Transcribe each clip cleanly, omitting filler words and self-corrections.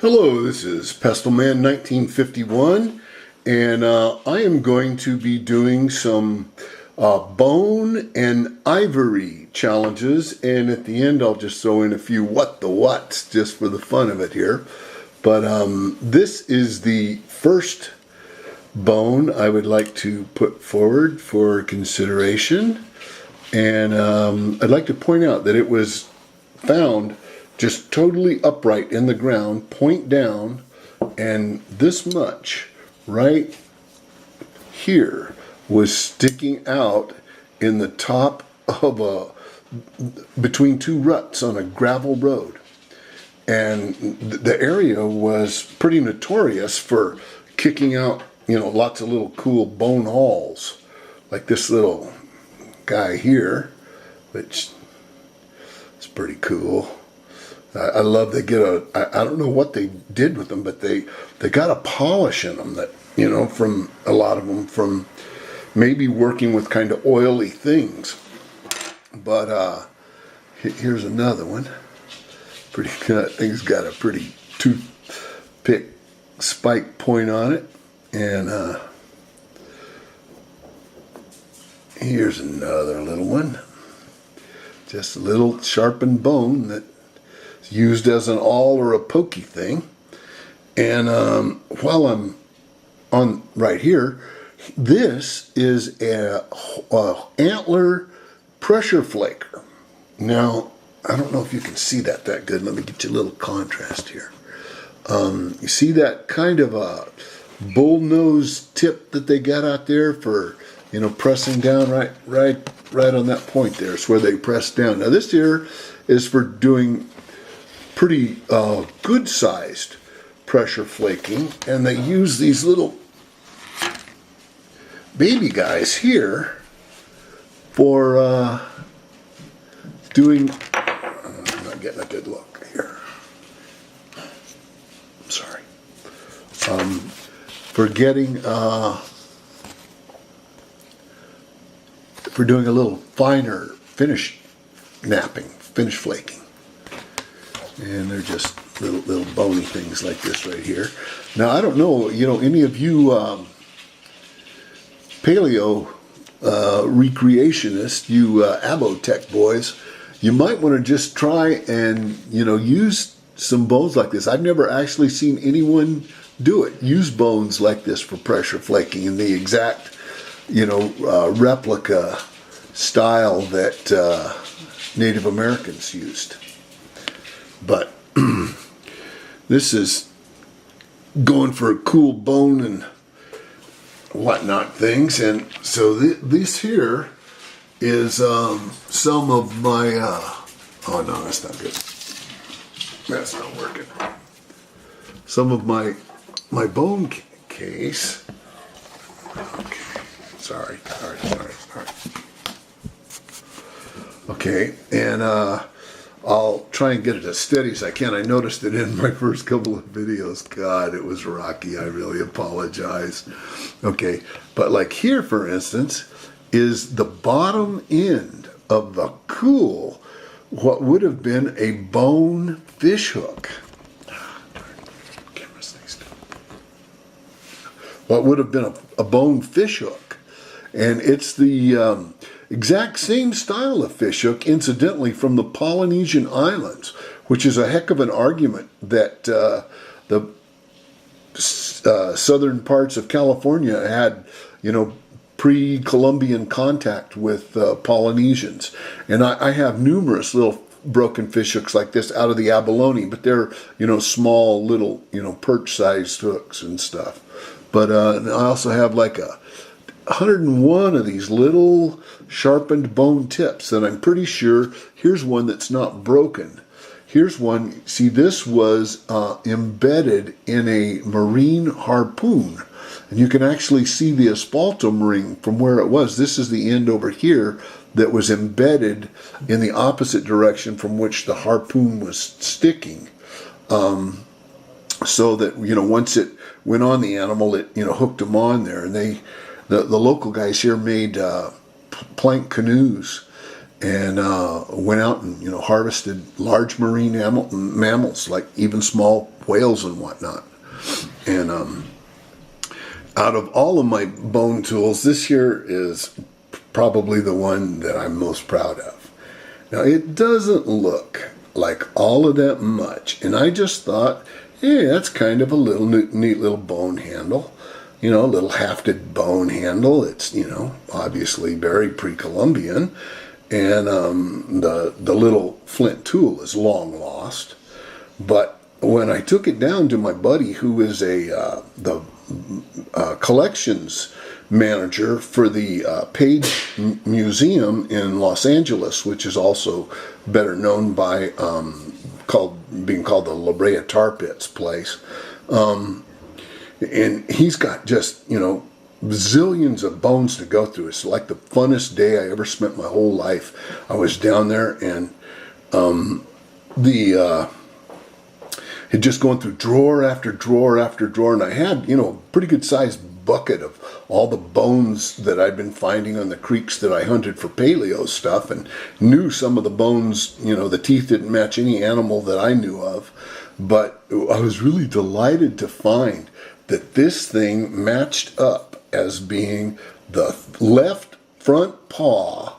Hello, this is Pestilman 1951, and I am going to be doing some bone and ivory challenges, and at the end I'll just throw in a few what the whats just for the fun of it here. But this is the first bone I would like to put forward for consideration, and I'd like to point out that it was found just totally upright in the ground, point down, and this much right here was sticking out in the top of between two ruts on a gravel road. And the area was pretty notorious for kicking out, lots of little cool bone hauls, like this little guy here, which is pretty cool. I love they get I don't know what they did with them, but they got a polish in them that, from a lot of them from maybe working with kind of oily things. But here's another one. Pretty good. I think it's got a pretty toothpick spike point on it. And here's another little one. Just a little sharpened bone that used as an awl or a pokey thing. And while I'm on right here, this is a antler pressure flaker. Now, I don't know if you can see that good. Let me get you a little contrast here. You see that kind of a bull nose tip that they got out there for, pressing down right on that point there. It's where they press down. Now this here is for doing pretty good sized pressure flaking, and they use these little baby guys here for doing, I'm not getting a good look here, I'm sorry, for getting for doing a little finer finish flaking. And they're just little bony things like this right here. Now, I don't know, any of you paleo recreationists, you abotech boys, you might want to just try and, use some bones like this. I've never actually seen anyone do it. Use bones like this for pressure flaking in the exact, replica style that Native Americans used. But this is going for a cool bone and whatnot things. And so this here is some of my, oh no, that's not good. That's not working. Some of my bone case. Okay, sorry. Okay, and I'll try and get it as steady as I can. I noticed it in my first couple of videos. God, it was rocky. I really apologize. Okay, but like here, for instance, is the bottom end of the cool, what would have been a bone fish hook. What would have been a bone fish hook. And it's the exact same style of fish hook, incidentally, from the Polynesian Islands, which is a heck of an argument that the southern parts of California had, pre-Columbian contact with Polynesians. And I have numerous little broken fish hooks like this out of the abalone, but they're, small little, perch-sized hooks and stuff. But I also have like 101 of these little sharpened bone tips, and I'm pretty sure here's one that's not broken. Here's one. See, this was embedded in a marine harpoon, and you can actually see the asphaltum ring from where it was. This is the end over here that was embedded in the opposite direction from which the harpoon was sticking, so that once it went on the animal, it hooked them on there. And the local guys here made plank canoes and went out and harvested large marine mammals like even small whales and whatnot. And out of all of my bone tools, this here is probably the one that I'm most proud of. Now, it doesn't look like all of that much, and I just thought, hey, that's kind of a little neat little bone handle, a little hafted bone handle. It's obviously very pre-Columbian, and the little flint tool is long lost. But when I took it down to my buddy, who is the collections manager for the Page Museum in Los Angeles, which is also better known by being called the La Brea Tar Pits place, and he's got just zillions of bones to go through. It's like the funnest day I ever spent my whole life. I was down there, and had just going through drawer after drawer after drawer, and I had a pretty good sized bucket of all the bones that I'd been finding on the creeks that I hunted for paleo stuff, and knew some of the bones, the teeth didn't match any animal that I knew of, but I was really delighted to find that this thing matched up as being the left front paw,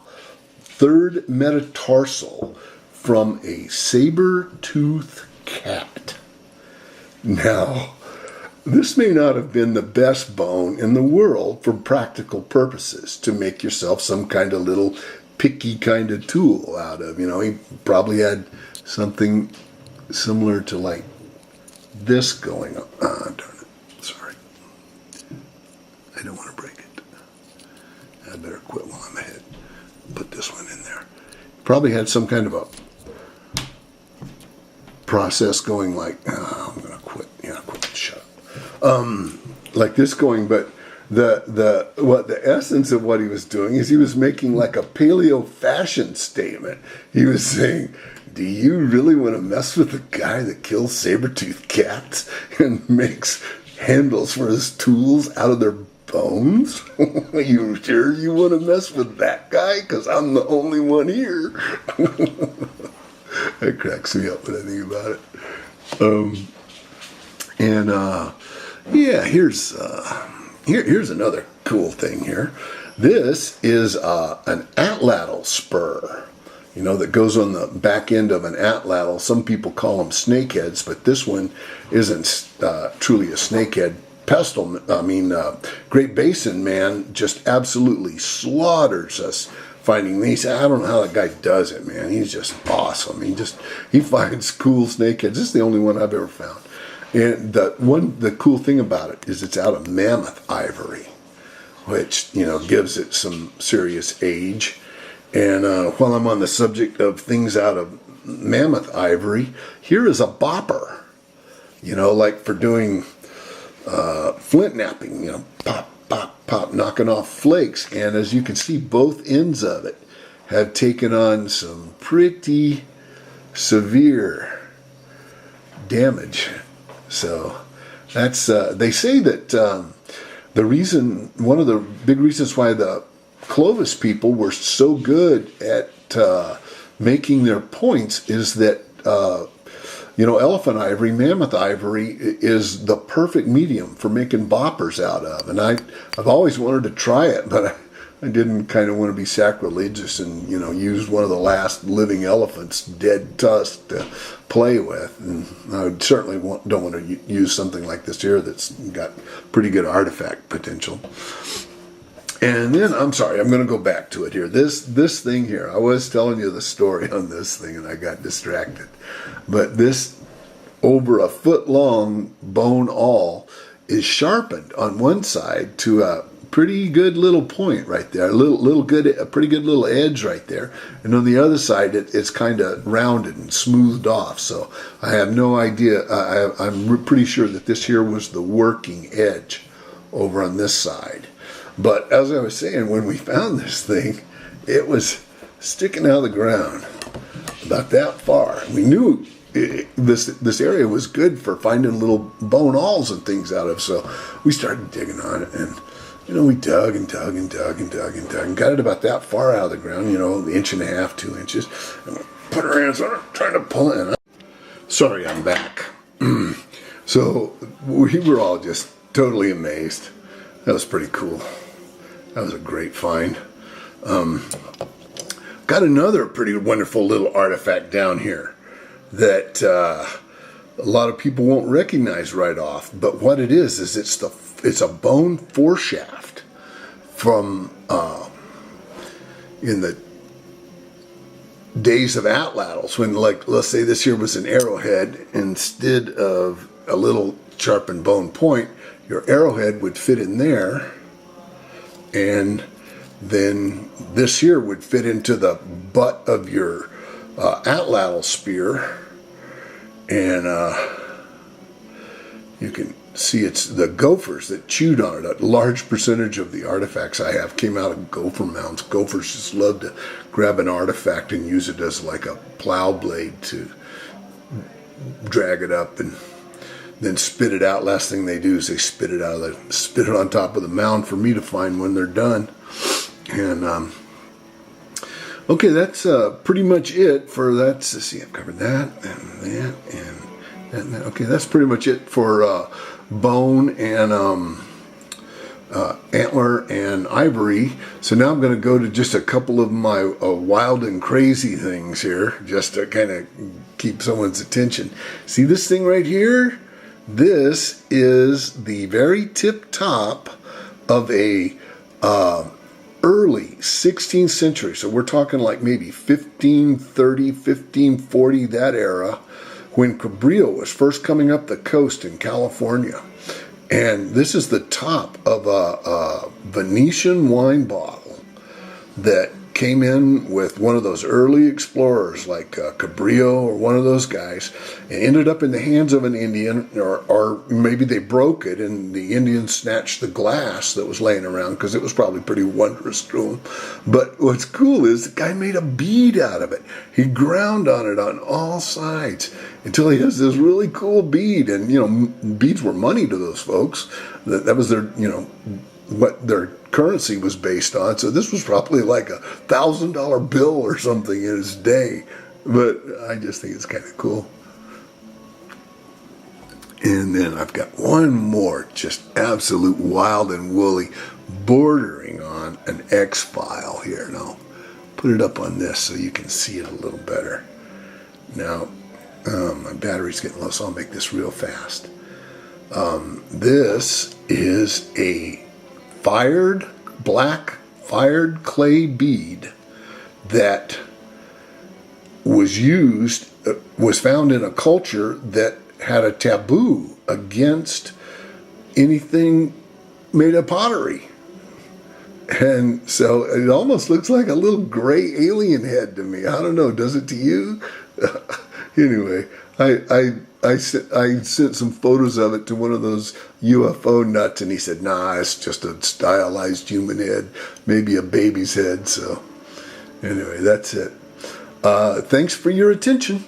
third metatarsal from a saber-tooth cat. Now, this may not have been the best bone in the world for practical purposes, to make yourself some kind of little picky kind of tool out of. He probably had something similar to like this going on. Darn it. Sorry. I don't want to break it. I better quit while I'm ahead. Put this one in there. Probably had some kind of a process going like, I'm going to quit. Yeah, quit. Shut up. Like this going, but the essence of what he was doing is he was making like a paleo fashion statement. He was saying, do you really want to mess with the guy that kills saber-toothed cats and makes handles for his tools out of their bones? You sure you want to mess with that guy? Because I'm the only one here. That cracks me up when I think about it. Yeah, here's another cool thing here. This is an atlatl spur, that goes on the back end of an atlatl. Some people call them snakeheads, but this one isn't truly a snakehead. Great Basin man just absolutely slaughters us finding these. I don't know how that guy does it, man. He's just awesome. He finds cool snakeheads. This is the only one I've ever found. And the cool thing about it is it's out of mammoth ivory, which, gives it some serious age. And while I'm on the subject of things out of mammoth ivory, here is a bopper, like for doing flint napping, pop, pop, pop, knocking off flakes. And as you can see, both ends of it have taken on some pretty severe damage. So that's, they say that one of the big reasons why the Clovis people were so good at making their points is that, elephant ivory, mammoth ivory is the perfect medium for making boppers out of. And I've always wanted to try it, but I didn't kind of want to be sacrilegious and, use one of the last living elephant's dead tusk to play with. And I certainly don't want to use something like this here that's got pretty good artifact potential. And then, I'm sorry, I'm going to go back to it here. This thing here, I was telling you the story on this thing and I got distracted. But this over a foot long bone awl is sharpened on one side to a pretty good little point right there, a pretty good little edge right there. And on the other side, it's kind of rounded and smoothed off. So I have no idea. I'm pretty sure that this here was the working edge over on this side. But as I was saying, when we found this thing, it was sticking out of the ground about that far. We knew this area was good for finding little bone awls and things out of, so we started digging on it, and we dug and dug and dug and dug and dug and got it about that far out of the ground, an inch and a half, 2 inches. And we put our hands on it, trying to pull it in. Sorry, I'm back. So we were all just totally amazed. That was pretty cool. That was a great find. Got another pretty wonderful little artifact down here that a lot of people won't recognize right off. But what it is it's a bone foreshaft from in the days of atlatls, when, like, let's say this here was an arrowhead. Instead of a little sharpened bone point, your arrowhead would fit in there, and then this here would fit into the butt of your atlatl spear, and you can see it's the gophers that chewed on it. A large percentage of the artifacts I have came out of gopher mounds. Gophers just love to grab an artifact and use it as like a plow blade to drag it up and then spit it out. Last thing they do is they spit it on top of the mound for me to find when they're done. And okay, that's pretty much it for that. Let's see, I've covered that and that and that. Okay, that's pretty much it for bone and antler and ivory. So now I'm going to go to just a couple of my wild and crazy things here, just to kind of keep someone's attention. See this thing right here? This is the very tip top of a early 16th century. So we're talking like maybe 1530, 1540, that era, when Cabrillo was first coming up the coast in California. And this is the top of a Venetian wine bottle that came in with one of those early explorers like Cabrillo or one of those guys, and ended up in the hands of an Indian, or maybe they broke it and the Indian snatched the glass that was laying around, because it was probably pretty wondrous to him. But what's cool is the guy made a bead out of it. He ground on it on all sides until he has this really cool bead. And beads were money to those folks. That was their what their currency was based on. So this was probably like $1,000 bill or something in its day. But I just think it's kind of cool. And then I've got one more, just absolute wild and woolly, bordering on an X-file here. And I'll put it up on this so you can see it a little better. Now, my battery's getting low, so I'll make this real fast. This is a black fired clay bead that was found in a culture that had a taboo against anything made of pottery. And so it almost looks like a little gray alien head to me. I don't know, does it to you? Anyway, I sent some photos of it to one of those UFO nuts, and he said, nah, it's just a stylized human head, maybe a baby's head. So anyway, that's it. Thanks for your attention.